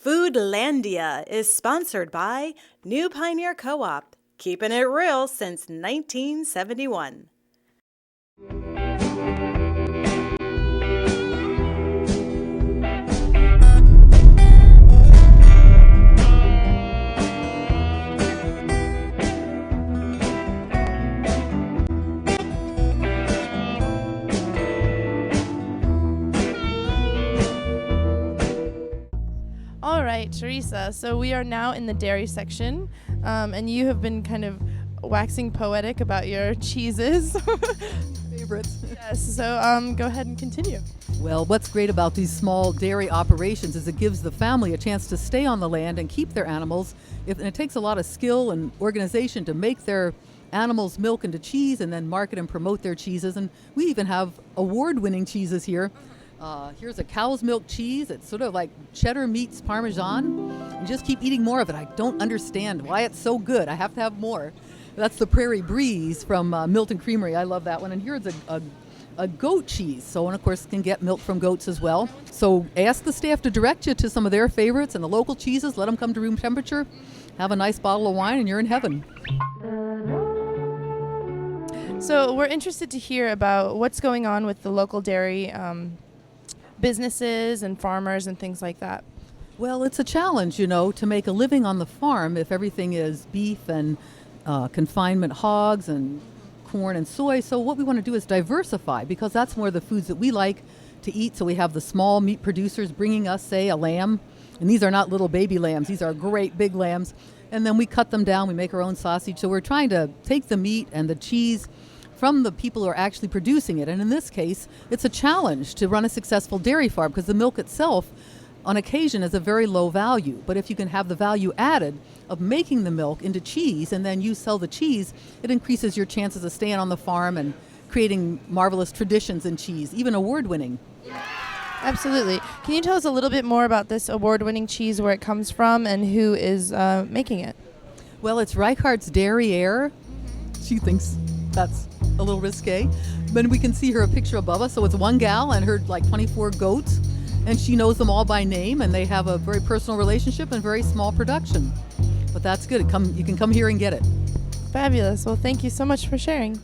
Foodlandia is sponsored by New Pioneer Co-op, keeping it real since 1971. All right, Teresa, so we are now in the dairy section, and you have been kind of waxing poetic about your cheeses. Favorites. Yes, so go ahead and continue. Well, what's great about these small dairy operations is it gives the family a chance to stay on the land and keep their animals. And it takes a lot of skill and organization to make their animals milk into cheese and then market and promote their cheeses. And we even have award-winning cheeses here. Here's a cow's milk cheese. It's sort of like cheddar meets Parmesan. You just keep eating more of it. I don't understand why it's so good. I have to have more. That's the Prairie Breeze from Milton Creamery. I love that one. And here's a goat cheese. So, and of course, can get milk from goats as well. So ask the staff to direct you to some of their favorites and the local cheeses. Let them come to room temperature. Have a nice bottle of wine and you're in heaven. So we're interested to hear about what's going on with the local dairy businesses and farmers and things like that. Well, it's a challenge, to make a living on the farm if everything is beef and confinement hogs and corn and soy. So what we want to do is diversify because that's more the foods that we like to eat. So we have the small meat producers bringing us, say, a lamb. And these are not little baby lambs. These are great big lambs. And then we cut them down. We make our own sausage. So we're trying to take the meat and the cheese from the people who are actually producing it. And in this case, it's a challenge to run a successful dairy farm because the milk itself on occasion is a very low value. But if you can have the value added of making the milk into cheese and then you sell the cheese, it increases your chances of staying on the farm and creating marvelous traditions in cheese, even award-winning. Absolutely. Can you tell us a little bit more about this award-winning cheese, where it comes from and who is making it? Well, it's Reichardt's Dairy Air. She thinks that's a little risque, but we can see her a picture above us. So it's one gal and her 24 goats, and she knows them all by name, and they have a very personal relationship and very small production. But that's good. You can come here and get it. Fabulous. Well, thank you so much for sharing.